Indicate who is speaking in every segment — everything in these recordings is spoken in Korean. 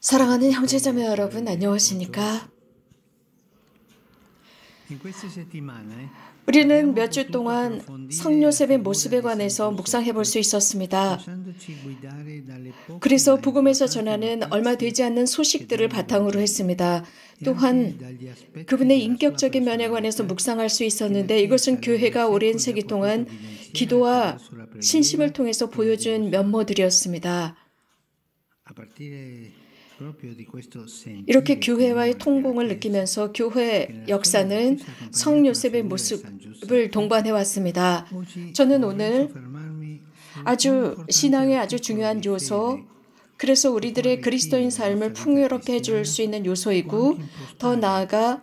Speaker 1: 사랑하는 형제자매 여러분, 안녕하십니까? 우리는 몇 주 동안 성요셉의 모습에 관해서 묵상해 볼 수 있었습니다. 그래서 복음에서 전하는 얼마 되지 않는 소식들을 바탕으로 했습니다. 또한 그분의 인격적인 면에 관해서 묵상할 수 있었는데, 이것은 교회가 오랜 세기 동안 기도와 신심을 통해서 보여준 면모들이었습니다. 이렇게 교회와의 통공을 느끼면서 교회 역사는 성요셉의 모습을 동반해 왔습니다. 저는 오늘 신앙의 아주 중요한 요소, 그래서 우리들의 그리스도인 삶을 풍요롭게 해줄 수 있는 요소이고, 더 나아가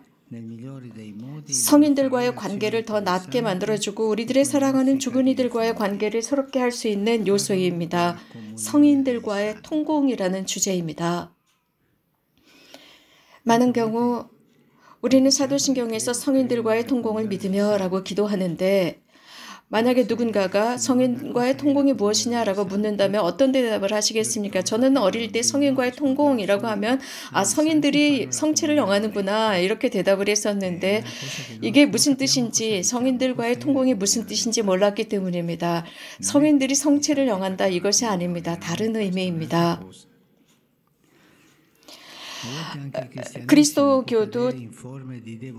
Speaker 1: 성인들과의 관계를 더 낮게 만들어주고 우리들의 사랑하는 죽은 이들과의 관계를 새롭게 할 수 있는 요소입니다. 성인들과의 통공이라는 주제입니다. 많은 경우 우리는 사도신경에서 성인들과의 통공을 믿으며 라고 기도하는데, 만약에 누군가가 성인과의 통공이 무엇이냐라고 묻는다면 어떤 대답을 하시겠습니까? 저는 어릴 때 성인과의 통공이라고 하면 성인들이 성체를 영하는구나 이렇게 대답을 했었는데, 이게 무슨 뜻인지, 성인들과의 통공이 무슨 뜻인지 몰랐기 때문입니다. 성인들이 성체를 영한다, 이것이 아닙니다. 다른 의미입니다. 그리스도교도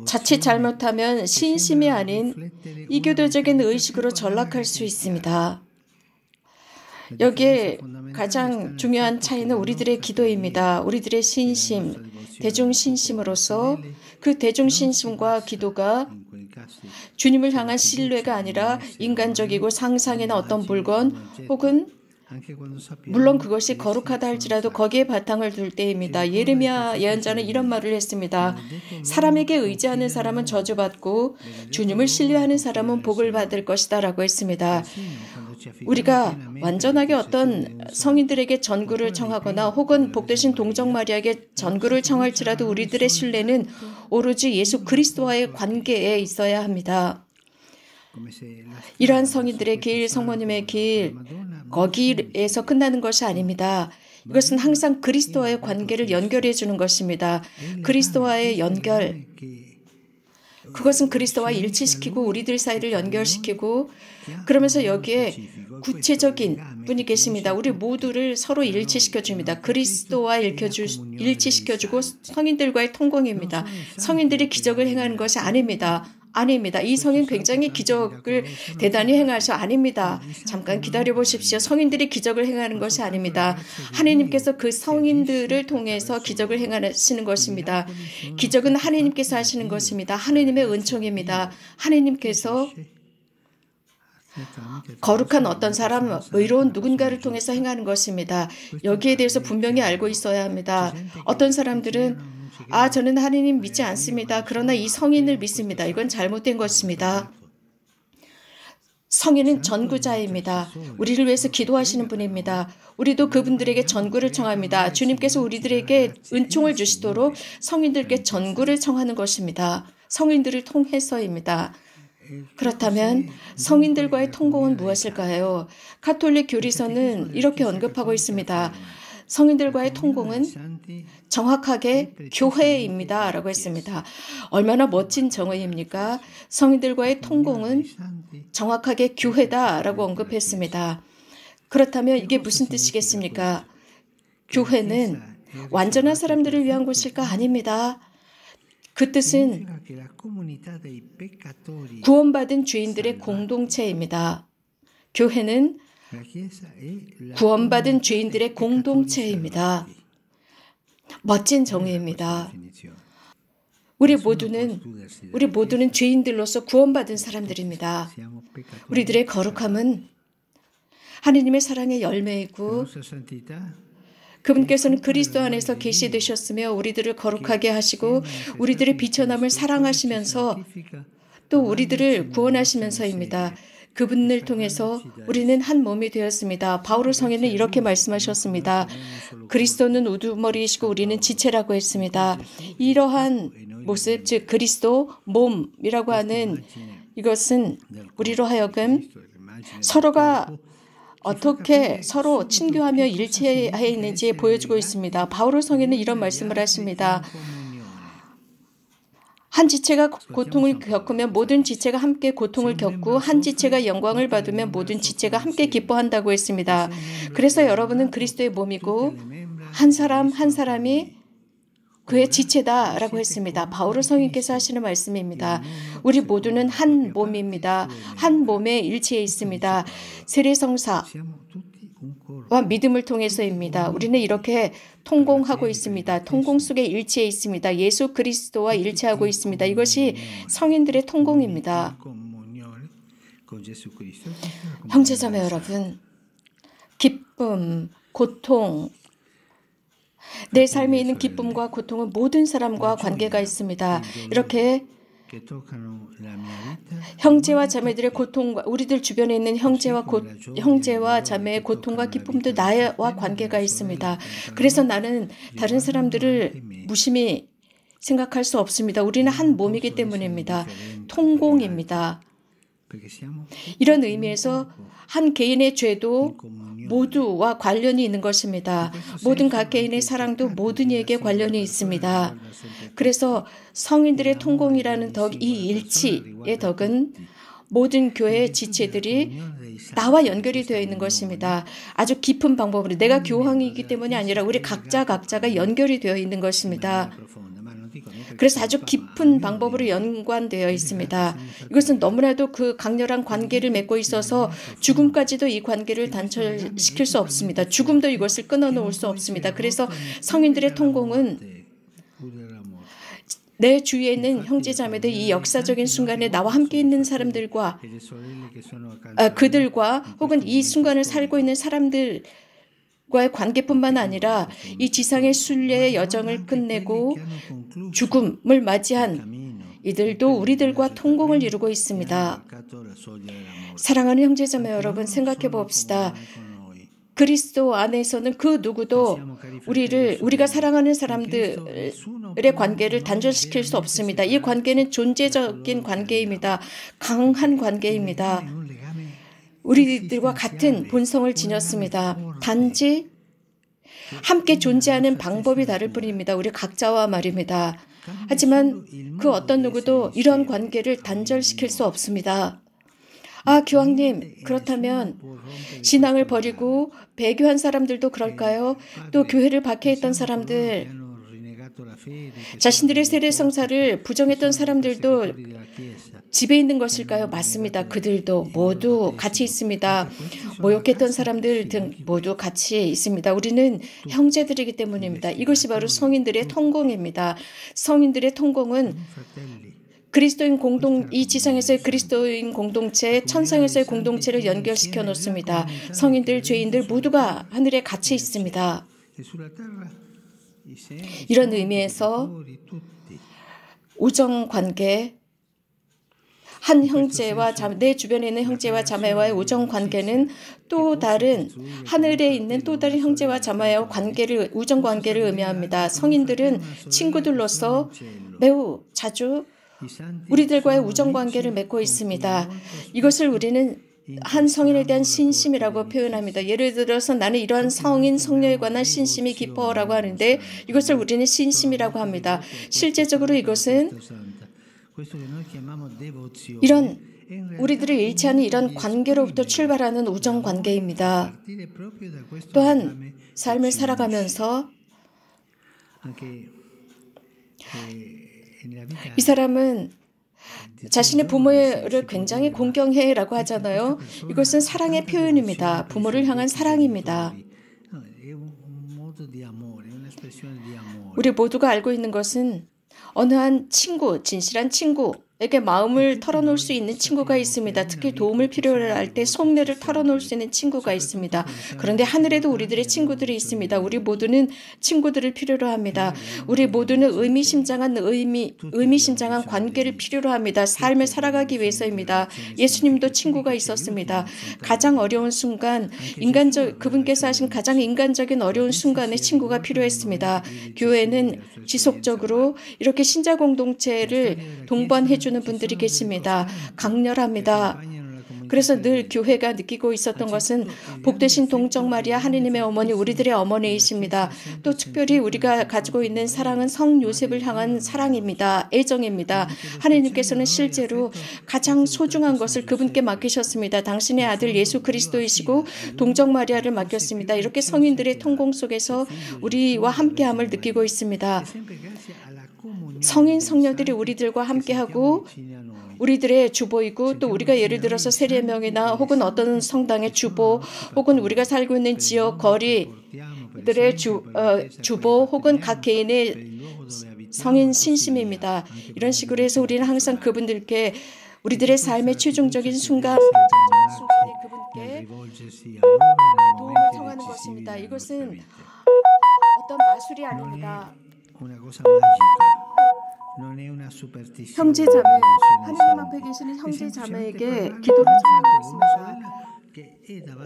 Speaker 1: 자칫 잘못하면 신심이 아닌 이교도적인 의식으로 전락할 수 있습니다. 여기에 가장 중요한 차이는 우리들의 기도입니다. 우리들의 신심, 대중신심으로서 그 대중신심과 기도가 주님을 향한 신뢰가 아니라 인간적이고 상상이나 어떤 물건 혹은 물론 그것이 거룩하다 할지라도 거기에 바탕을 둘 때입니다. 예레미야 예언자는 이런 말을 했습니다. 사람에게 의지하는 사람은 저주받고 주님을 신뢰하는 사람은 복을 받을 것이다 라고 했습니다. 우리가 완전하게 어떤 성인들에게 전구를 청하거나 혹은 복되신 동정 마리아에게 전구를 청할지라도 우리들의 신뢰는 오로지 예수 그리스도와의 관계에 있어야 합니다. 이러한 성인들의 길, 성모님의 길, 거기에서 끝나는 것이 아닙니다. 이것은 항상 그리스도와의 관계를 연결해 주는 것입니다. 그리스도와의 연결, 그것은 그리스도와 일치시키고 우리들 사이를 연결시키고, 그러면서 여기에 구체적인 분이 계십니다. 우리 모두를 서로 일치시켜줍니다. 그리스도와 일치시켜주고 성인들과의 통공입니다. 성인들이 기적을 행하는 것이 아닙니다. 이 성인 굉장히 기적을 대단히 행하셔. 아닙니다. 잠깐 기다려 보십시오. 성인들이 기적을 행하는 것이 아닙니다. 하나님께서 그 성인들을 통해서 기적을 행하시는 것입니다. 기적은 하나님께서 하시는 것입니다. 하나님의 은총입니다. 하나님께서 거룩한 어떤 사람, 의로운 누군가를 통해서 행하는 것입니다. 여기에 대해서 분명히 알고 있어야 합니다. 어떤 사람들은 저는 하나님 믿지 않습니다. 그러나 이 성인을 믿습니다. 이건 잘못된 것입니다. 성인은 전구자입니다. 우리를 위해서 기도하시는 분입니다. 우리도 그분들에게 전구를 청합니다. 주님께서 우리들에게 은총을 주시도록 성인들께 전구를 청하는 것입니다. 성인들을 통해서입니다. 그렇다면 성인들과의 통공은 무엇일까요? 가톨릭 교리서는 이렇게 언급하고 있습니다. 성인들과의 통공은 정확하게 교회입니다 라고 했습니다. 얼마나 멋진 정의입니까? 성인들과의 통공은 정확하게 교회다 라고 언급했습니다. 그렇다면 이게 무슨 뜻이겠습니까? 교회는 완전한 사람들을 위한 곳일까? 아닙니다. 그 뜻은 구원받은 죄인들의 공동체입니다. 교회는 구원받은 죄인들의 공동체입니다. 멋진 정의입니다. 우리 모두는 죄인들로서 구원받은 사람들입니다. 우리들의 거룩함은 하나님의 사랑의 열매이고, 그분께서는 그리스도 안에서 계시되셨으며 우리들을 거룩하게 하시고 우리들의 비천함을 사랑하시면서 또 우리들을 구원하시면서입니다. 그분을 통해서 우리는 한 몸이 되었습니다. 바울 성인은 이렇게 말씀하셨습니다. 그리스도는 우두머리이시고 우리는 지체라고 했습니다. 이러한 모습, 즉 그리스도 몸이라고 하는 이것은 우리로 하여금 서로가 어떻게 서로 친교하며 일치해 있는지 보여주고 있습니다. 바오로 성인은 이런 말씀을 하십니다. 한 지체가 고통을 겪으면 모든 지체가 함께 고통을 겪고 한 지체가 영광을 받으면 모든 지체가 함께 기뻐한다고 했습니다. 그래서 여러분은 그리스도의 몸이고 한 사람 한 사람이 그의 지체다라고 했습니다. 바오로 성인께서 하시는 말씀입니다. 우리 모두는 한 몸입니다. 한 몸에 일치해 있습니다. 세례성사와 믿음을 통해서입니다. 우리는 이렇게 통공하고 있습니다. 통공 속에 일치해 있습니다. 예수 그리스도와 일치하고 있습니다. 이것이 성인들의 통공입니다. 형제자매 여러분, 기쁨, 고통, 내 삶에 있는 기쁨과 고통은 모든 사람과 관계가 있습니다. 이렇게 형제와 자매들의 고통과 우리들 주변에 있는 형제와 자매의 고통과 기쁨도 나와 관계가 있습니다. 그래서 나는 다른 사람들을 무심히 생각할 수 없습니다. 우리는 한 몸이기 때문입니다. 통공입니다. 이런 의미에서 한 개인의 죄도 모두와 관련이 있는 것입니다. 모든 각 개인의 사랑도 모든 이에게 관련이 있습니다. 그래서 성인들의 통공이라는 덕, 이 일치의 덕은 모든 교회의 지체들이 나와 연결이 되어 있는 것입니다. 아주 깊은 방법으로 내가 교황이기 때문이 아니라 우리 각자가 연결이 되어 있는 것입니다. 그래서 아주 깊은 방법으로 연관되어 있습니다. 이것은 너무나도 그 강렬한 관계를 맺고 있어서 죽음까지도 이 관계를 단절시킬 수 없습니다. 죽음도 이것을 끊어놓을 수 없습니다. 그래서 성인들의 통공은 내 주위에 있는 형제자매들 이 역사적인 순간에 나와 함께 있는 사람들과 그들과 혹은 이 순간을 살고 있는 사람들 과의 관계뿐만 아니라 이 지상의 순례의 여정을 끝내고 죽음을 맞이한 이들도 우리들과 통공을 이루고 있습니다. 사랑하는 형제자매 여러분, 생각해 봅시다. 그리스도 안에서는 그 누구도 우리가 사랑하는 사람들의 관계를 단절시킬 수 없습니다. 이 관계는 존재적인 관계입니다. 강한 관계입니다. 우리들과 같은 본성을 지녔습니다. 단지 함께 존재하는 방법이 다를 뿐입니다. 우리 각자와 말입니다. 하지만 그 어떤 누구도 이런 관계를 단절시킬 수 없습니다. 교황님, 그렇다면 신앙을 버리고 배교한 사람들도 그럴까요? 또 교회를 박해했던 사람들, 자신들의 세례성사를 부정했던 사람들도 집에 있는 것일까요? 맞습니다. 그들도 모두 같이 있습니다. 모욕했던 사람들 등 모두 같이 있습니다. 우리는 형제들이기 때문입니다. 이것이 바로 성인들의 통공입니다. 성인들의 통공은 이 지상에서의 그리스도인 공동체, 천상에서의 공동체를 연결시켜 놓습니다. 성인들, 죄인들 모두가 하늘에 같이 있습니다. 이런 의미에서 우정관계, 한 형제와 내 주변에 있는 형제와 자매와의 우정관계는 또 다른 하늘에 있는 또 다른 형제와 자매와의 우정관계를 의미합니다. 성인들은 친구들로서 매우 자주 우리들과의 우정관계를 맺고 있습니다. 이것을 우리는 한 성인에 대한 신심이라고 표현합니다. 예를 들어서 나는 이러한 성인, 성녀에 관한 신심이 깊어라고 하는데 이것을 우리는 신심이라고 합니다. 실제적으로 이것은 이런 우리들을 일치하는 이런 관계로부터 출발하는 우정관계입니다. 또한 삶을 살아가면서 이 사람은 자신의 부모를 굉장히 공경해라고 하잖아요. 이것은 사랑의 표현입니다. 부모를 향한 사랑입니다. 우리 모두가 알고 있는 것은 어느 한 친구, 진실한 친구에게 마음을 털어놓을 수 있는 친구가 있습니다. 특히 도움을 필요로 할 때 속내를 털어놓을 수 있는 친구가 있습니다. 그런데 하늘에도 우리들의 친구들이 있습니다. 우리 모두는 친구들을 필요로 합니다. 우리 모두는 의미심장한 관계를 필요로 합니다. 삶을 살아가기 위해서입니다. 예수님도 친구가 있었습니다. 가장 어려운 순간, 그분께서 하신 가장 인간적인 어려운 순간에 친구가 필요했습니다. 교회는 지속적으로 이렇게 신자 공동체를 동반해주는 분들이 계십니다. 강렬합니다. 그래서 늘 교회가 느끼고 있었던 것은 복되신 동정 마리아 하느님의 어머니, 우리들의 어머니이십니다. 또 특별히 우리가 가지고 있는 사랑은 성 요셉을 향한 사랑입니다. 애정입니다. 하느님께서는 실제로 가장 소중한 것을 그분께 맡기셨습니다. 당신의 아들 예수 그리스도이시고 동정 마리아를 맡겼습니다. 이렇게 성인들의 통공 속에서 우리와 함께함을 느끼고 있습니다. 성인 성녀들이 우리들과 함께하고 우리들의 주보이고, 또 우리가 예를 들어서 세례명이나 혹은 어떤 성당의 주보, 혹은 우리가 살고 있는 지역 거리들의 주보, 혹은 각 개인의 성인 신심입니다. 이런 식으로 해서 우리는 항상 그분들께 우리들의 삶의 최종적인 순간에 그분께 도움을 청하는 것입니다. 이것은 어떤 마술이 아닙니다. 형제 자매, 하느님 앞에 계시는 형제 자매에게 기도를 청하는 것입니다.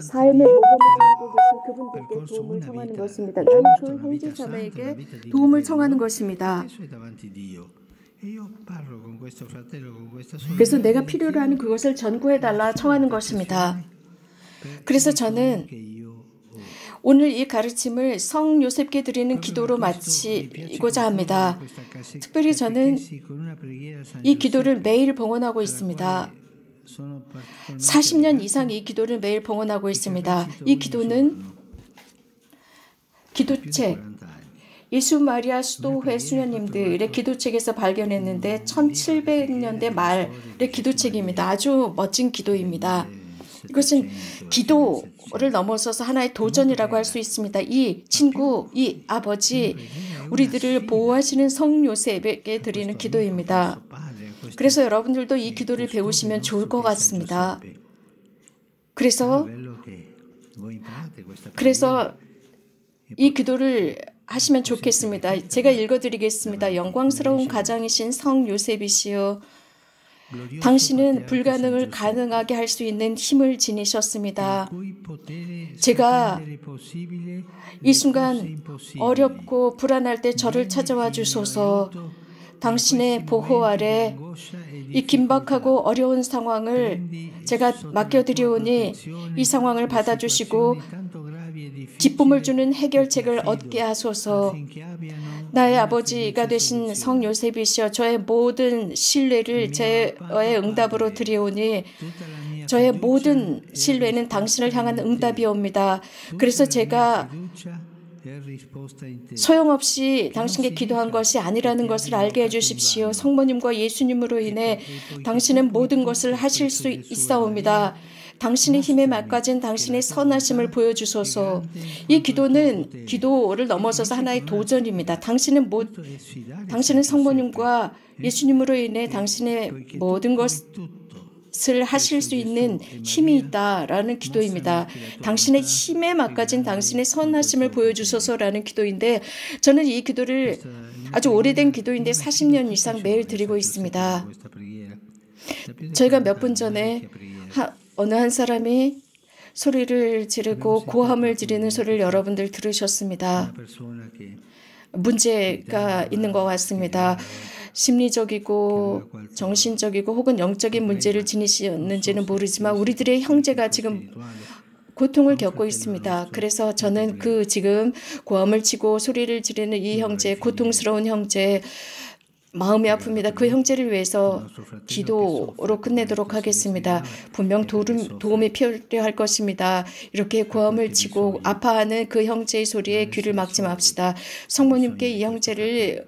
Speaker 1: 삶의 모범을 갖고 계신 그분들께 도움을 청하는 것입니다. 나는 그 형제 자매에게 도움을 청하는 것입니다. 그래서 내가 필요로 하는 그것을 전구해달라 청하는 것입니다. 그래서 저는 오늘 이 가르침을 성 요셉께 드리는 기도로 마치고자 합니다. 특별히 저는 이 기도를 매일 봉헌하고 있습니다. 40년 이상 이 기도를 매일 봉헌하고 있습니다. 이 기도는 기도책, 예수 마리아 수도회 수녀님들의 기도책에서 발견했는데 1700년대 말의 기도책입니다. 아주 멋진 기도입니다. 이것은 기도를 넘어서서 하나의 도전이라고 할 수 있습니다. 이 친구, 이 아버지, 우리들을 보호하시는 성 요셉에게 드리는 기도입니다. 그래서 여러분들도 이 기도를 배우시면 좋을 것 같습니다. 그래서 이 기도를 하시면 좋겠습니다. 제가 읽어드리겠습니다. 영광스러운 가장이신 성 요셉이시여, 당신은 불가능을 가능하게 할 수 있는 힘을 지니셨습니다. 제가 이 순간 어렵고 불안할 때 저를 찾아와 주소서. 당신의 보호 아래 이 긴박하고 어려운 상황을 제가 맡겨드리오니 이 상황을 받아주시고 기쁨을 주는 해결책을 얻게 하소서. 나의 아버지가 되신 성 요셉이시여, 저의 모든 신뢰를 저의 응답으로 드리오니 저의 모든 신뢰는 당신을 향한 응답이옵니다. 그래서 제가 소용없이 당신께 기도한 것이 아니라는 것을 알게 해주십시오. 성모님과 예수님으로 인해 당신은 모든 것을 하실 수 있사옵니다. 당신의 힘에 막가진 당신의 선하심을 보여주소서. 이 기도는 기도를 넘어서서 하나의 도전입니다. 당신은 성모님과 예수님으로 인해 당신의 모든 것을 하실 수 있는 힘이 있다라는 기도입니다. 당신의 힘에 막가진 당신의 선하심을 보여주소서라는 기도인데, 저는 이 기도를 아주 오래된 기도인데 40년 이상 매일 드리고 있습니다. 저희가 몇 분 전에 어느 한 사람이 소리를 지르고 고함을 지르는 소리를 여러분들 들으셨습니다. 문제가 있는 것 같습니다. 심리적이고 정신적이고 혹은 영적인 문제를 지니셨는지는 모르지만 우리들의 형제가 지금 고통을 겪고 있습니다. 그래서 저는 지금 고함을 치고 소리를 지르는 이 형제, 고통스러운 형제, 마음이 아픕니다. 그 형제를 위해서 기도로 끝내도록 하겠습니다. 분명 도움이 필요할 것입니다. 이렇게 고함을 치고 아파하는 그 형제의 소리에 귀를 막지 맙시다. 성모님께 이 형제를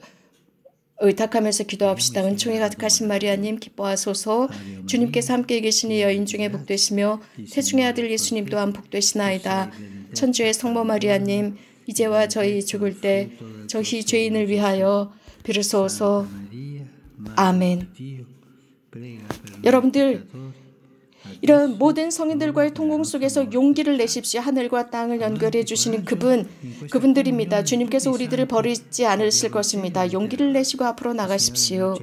Speaker 1: 의탁하면서 기도합시다. 은총이 가득하신 마리아님 기뻐하소서. 주님께서 함께 계시니 여인 중에 복되시며 태중의 아들 예수님 또한 복되시나이다. 천주의 성모 마리아님, 이제와 저희 죽을 때 저희 죄인을 위하여 비로소서. 아멘. 여러분들, 이런 모든 성인들과의 통공 속에서 용기를 내십시오. 하늘과 땅을 연결해 주시는 그분들입니다. 주님께서 우리들을 버리지 않으실 것입니다. 용기를 내시고 앞으로 나가십시오.